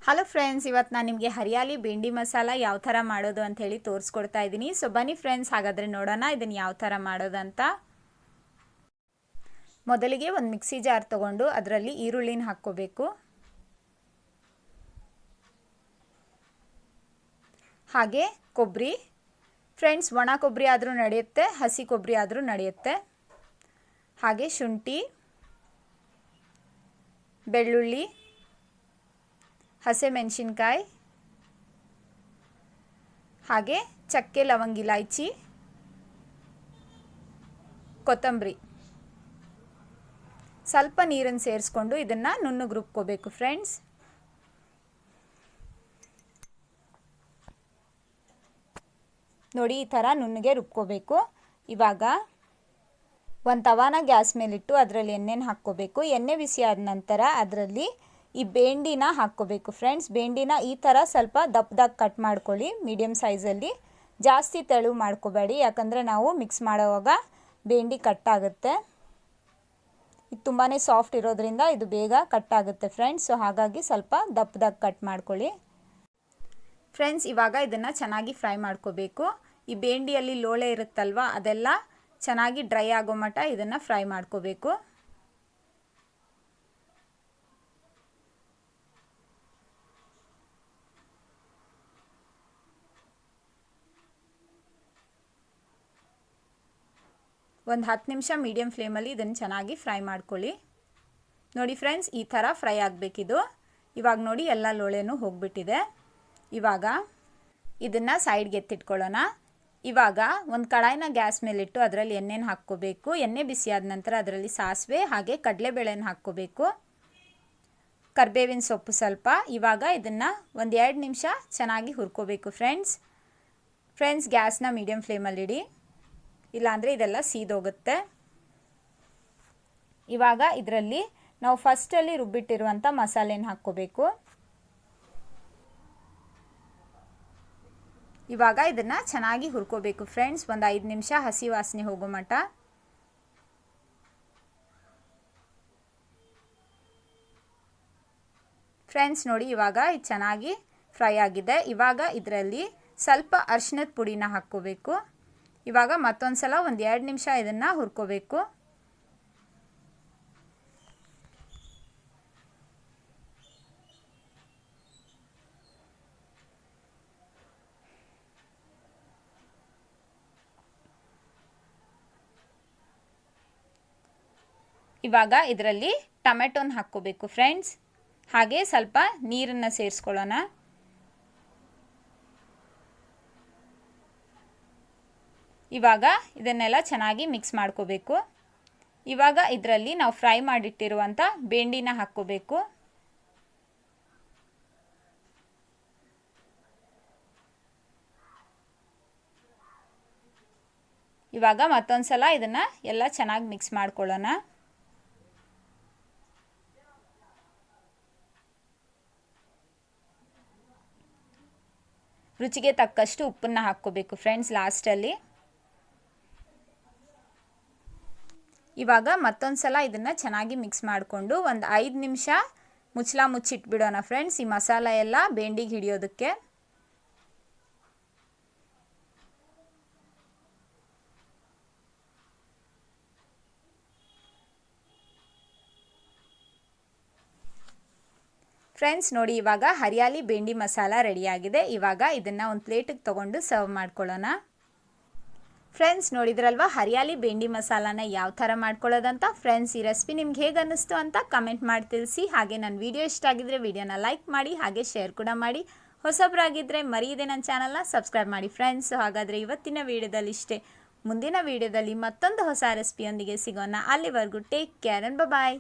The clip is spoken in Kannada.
ಹಲೋ ಫ್ರೆಂಡ್ಸ್, ಇವತ್ತು ನಾನು ನಿಮಗೆ ಹರಿಯಾಲಿ ಬೆಂಡಿ ಮಸಾಲ ಯಾವ ಥರ ಮಾಡೋದು ಅಂತ ಹೇಳಿ ತೋರಿಸ್ಕೊಡ್ತಾ ಇದ್ದೀನಿ. ಸೊ ಬನ್ನಿ ಫ್ರೆಂಡ್ಸ್, ಹಾಗಾದರೆ ನೋಡೋಣ ಇದನ್ನು ಯಾವ ಥರ ಮಾಡೋದಂತ. ಮೊದಲಿಗೆ ಒಂದು ಮಿಕ್ಸಿ ಜಾರ್ ತೊಗೊಂಡು ಅದರಲ್ಲಿ ಈರುಳ್ಳಿನ ಹಾಕ್ಕೋಬೇಕು. ಹಾಗೆ ಕೊಬ್ಬರಿ, ಫ್ರೆಂಡ್ಸ್ ಒಣ ಕೊಬ್ಬರಿ ಆದರೂ ನಡೆಯುತ್ತೆ, ಹಸಿ ಕೊಬ್ಬರಿ ಆದರೂ ನಡೆಯುತ್ತೆ. ಹಾಗೆ ಶುಂಠಿ, ಬೆಳ್ಳುಳ್ಳಿ, ಹಸಿಮೆಣಸಿನಕಾಯಿ, ಹಾಗೆ ಚಕ್ಕೆ, ಲವಂಗ, ಇಲಾಯ್ಚಿ, ಕೊತ್ತಂಬರಿ, ಸ್ವಲ್ಪ ನೀರನ್ನು ಸೇರಿಸ್ಕೊಂಡು ಇದನ್ನು ನುಣ್ಣಗೆ ರುಬ್ಕೋಬೇಕು ಫ್ರೆಂಡ್ಸ್. ನೋಡಿ, ಈ ಥರ ನುಣ್ಣಗೆ ರುಬ್ಕೋಬೇಕು. ಇವಾಗ ಒಂದು ತವಾನ ಗ್ಯಾಸ್ ಮೇಲಿಟ್ಟು ಅದರಲ್ಲಿ ಎಣ್ಣೆನ ಹಾಕ್ಕೋಬೇಕು. ಎಣ್ಣೆ ಬಿಸಿ ಆದ ನಂತರ ಅದರಲ್ಲಿ ಈ ಬೆಂಡಿನ ಹಾಕ್ಕೋಬೇಕು ಫ್ರೆಂಡ್ಸ್. ಬೆಂಡಿನ ಈ ಥರ ಸ್ವಲ್ಪ ದಪ್ಪದಾಗಿ ಕಟ್ ಮಾಡ್ಕೊಳ್ಳಿ, ಮೀಡಿಯಮ್ ಸೈಜಲ್ಲಿ. ಜಾಸ್ತಿ ತೆಳು ಮಾಡ್ಕೋಬೇಡಿ, ಯಾಕಂದರೆ ನಾವು ಮಿಕ್ಸ್ ಮಾಡೋವಾಗ ಬೆಂಡಿ ಕಟ್ಟಾಗುತ್ತೆ. ಇದು ತುಂಬಾ ಸಾಫ್ಟ್ ಇರೋದ್ರಿಂದ ಇದು ಬೇಗ ಕಟ್ಟಾಗುತ್ತೆ ಫ್ರೆಂಡ್ಸ್. ಸೊ ಹಾಗಾಗಿ ಸ್ವಲ್ಪ ದಪ್ಪದಾಗಿ ಕಟ್ ಮಾಡ್ಕೊಳ್ಳಿ ಫ್ರೆಂಡ್ಸ್. ಇವಾಗ ಇದನ್ನು ಚೆನ್ನಾಗಿ ಫ್ರೈ ಮಾಡ್ಕೋಬೇಕು. ಈ ಬೆಂಡಿಯಲ್ಲಿ ಲೋಳೆ ಇರುತ್ತಲ್ವ, ಅದೆಲ್ಲ ಚೆನ್ನಾಗಿ ಡ್ರೈ ಆಗೋ ಮಟ್ಟ ಇದನ್ನು ಫ್ರೈ ಮಾಡ್ಕೋಬೇಕು. ಒಂದು 10 ನಿಮಿಷ ಮೀಡಿಯಮ್ ಫ್ಲೇಮಲ್ಲಿ ಇದನ್ನು ಚೆನ್ನಾಗಿ ಫ್ರೈ ಮಾಡ್ಕೊಳ್ಳಿ. ನೋಡಿ ಫ್ರೆಂಡ್ಸ್, ಈ ಥರ ಫ್ರೈ ಆಗಬೇಕಿದು. ಇವಾಗ ನೋಡಿ ಎಲ್ಲ ಲೋಳೆನೂ ಹೋಗಿಬಿಟ್ಟಿದೆ. ಇವಾಗ ಇದನ್ನು ಸೈಡ್ಗೆ ಎತ್ತಿಟ್ಕೊಳ್ಳೋಣ. ಇವಾಗ ಒಂದು ಕಡಾಯಿನ ಗ್ಯಾಸ್ ಮೇಲಿಟ್ಟು ಅದರಲ್ಲಿ ಎಣ್ಣೆನ ಹಾಕ್ಕೋಬೇಕು. ಎಣ್ಣೆ ಬಿಸಿಯಾದ ನಂತರ ಅದರಲ್ಲಿ ಸಾಸಿವೆ ಹಾಗೆ ಕಡಲೆಬೇಳೆನ ಹಾಕ್ಕೋಬೇಕು, ಕರಿಬೇವಿನ ಸೊಪ್ಪು ಸ್ವಲ್ಪ. ಇವಾಗ ಇದನ್ನು ಒಂದು 2 ನಿಮಿಷ ಚೆನ್ನಾಗಿ ಹುರ್ಕೋಬೇಕು ಫ್ರೆಂಡ್ಸ್. ಗ್ಯಾಸ್ನ ಮೀಡಿಯಮ್ ಫ್ಲೇಮಲ್ಲಿಡಿ, ಇಲ್ಲಾಂದರೆ ಇದೆಲ್ಲ ಸೀದೋಗುತ್ತೆ. ಇವಾಗ ಇದರಲ್ಲಿ ನಾವು ಫಸ್ಟಲ್ಲಿ ರುಬ್ಬಿಟ್ಟಿರುವಂಥ ಮಸಾಲೆನ ಹಾಕ್ಕೋಬೇಕು. ಇವಾಗ ಇದನ್ನು ಚೆನ್ನಾಗಿ ಹುರ್ಕೋಬೇಕು ಫ್ರೆಂಡ್ಸ್, ಒಂದು 5 ನಿಮಿಷ ಹಸಿ ವಾಸನೆ ಹೋಗೋ ಮಟ್ಟ. ಫ್ರೆಂಡ್ಸ್ ನೋಡಿ, ಇವಾಗ ಇದು ಚೆನ್ನಾಗಿ ಫ್ರೈ ಆಗಿದೆ. ಇವಾಗ ಇದರಲ್ಲಿ ಸ್ವಲ್ಪ ಅರಿಶಿನದ ಪುಡಿನ ಹಾಕ್ಕೋಬೇಕು. ಇವಾಗ ಮತ್ತೊಂದು ಸಲ ಒಂದು 2 ನಿಮಿಷ ಇದನ್ನು ಹುರ್ಕೋಬೇಕು. ಇವಾಗ ಇದರಲ್ಲಿ ಟೊಮೆಟೊನ ಹಾಕ್ಕೋಬೇಕು ಫ್ರೆಂಡ್ಸ್. ಹಾಗೆ ಸ್ವಲ್ಪ ನೀರನ್ನು ಸೇರಿಸ್ಕೊಳ್ಳೋಣ. ಇವಾಗ ಇದನ್ನೆಲ್ಲ ಚೆನ್ನಾಗಿ ಮಿಕ್ಸ್ ಮಾಡ್ಕೋಬೇಕು. ಇವಾಗ ಇದರಲ್ಲಿ ನಾವು ಫ್ರೈ ಮಾಡಿಟ್ಟಿರುವಂಥ ಬೆಂಡಿನ ಹಾಕ್ಕೋಬೇಕು. ಇವಾಗ ಮತ್ತೊಂದು ಸಲ ಇದನ್ನು ಎಲ್ಲ ಚೆನ್ನಾಗಿ ಮಿಕ್ಸ್ ಮಾಡ್ಕೊಳ್ಳೋಣ. ರುಚಿಗೆ ತಕ್ಕಷ್ಟು ಉಪ್ಪನ್ನು ಹಾಕ್ಕೋಬೇಕು ಫ್ರೆಂಡ್ಸ್ ಲಾಸ್ಟಲ್ಲಿ. ಇವಾಗ ಮತ್ತೊಂದು ಸಲ ಇದನ್ನು ಚೆನ್ನಾಗಿ ಮಿಕ್ಸ್ ಮಾಡಿಕೊಂಡು ಒಂದು 5 ನಿಮಿಷ ಮುಚ್ಚಿಟ್ಬಿಡೋಣ ಫ್ರೆಂಡ್ಸ್, ಈ ಮಸಾಲ ಎಲ್ಲ ಬೆಂಡಿಗೆ ಹಿಡಿಯೋದಕ್ಕೆ. ಫ್ರೆಂಡ್ಸ್ ನೋಡಿ, ಇವಾಗ ಹರಿಯಾಲಿ ಬೆಂಡಿ ಮಸಾಲ ರೆಡಿಯಾಗಿದೆ. ಇವಾಗ ಇದನ್ನು ಒಂದು ಪ್ಲೇಟಿಗೆ ತೊಗೊಂಡು ಸರ್ವ್ ಮಾಡ್ಕೊಳ್ಳೋಣ. ಫ್ರೆಂಡ್ಸ್ ನೋಡಿದ್ರಲ್ವ ಹರಿಯಾಲಿ ಬೆಂಡಿ ಮಸಾಲಾನ ಯಾವ ಥರ ಮಾಡ್ಕೊಳ್ಳೋದಂತ. ಫ್ರೆಂಡ್ಸ್, ಈ ರೆಸಿಪಿ ನಿಮ್ಗೆ ಹೇಗೆ ಅನ್ನಿಸ್ತು ಅಂತ ಕಮೆಂಟ್ ಮಾಡಿ ತಿಳಿಸಿ. ಹಾಗೆ ನನ್ನ ವಿಡಿಯೋ ಇಷ್ಟ ಆಗಿದ್ರೆ ವಿಡಿಯೋನ ಲೈಕ್ ಮಾಡಿ, ಹಾಗೆ ಶೇರ್ ಕೂಡ ಮಾಡಿ. ಹೊಸಬ್ರಾಗಿದ್ದರೆ ಮರೆಯದೆ ನನ್ನ ಚಾನಲ್ನ ಸಬ್ಸ್ಕ್ರೈಬ್ ಮಾಡಿ ಫ್ರೆಂಡ್ಸ್. ಹಾಗಾದರೆ ಇವತ್ತಿನ ವಿಡಿಯೋದಲ್ಲಿ ಇಷ್ಟೇ. ಮುಂದಿನ ವಿಡಿಯೋದಲ್ಲಿ ಮತ್ತೊಂದು ಹೊಸ ರೆಸಿಪಿಯೊಂದಿಗೆ ಸಿಗೋಣ. ಅಲ್ಲಿವರೆಗೂ ಟೇಕ್ ಕೇರ್ ಅಂಡ್ ಬಾಯ್.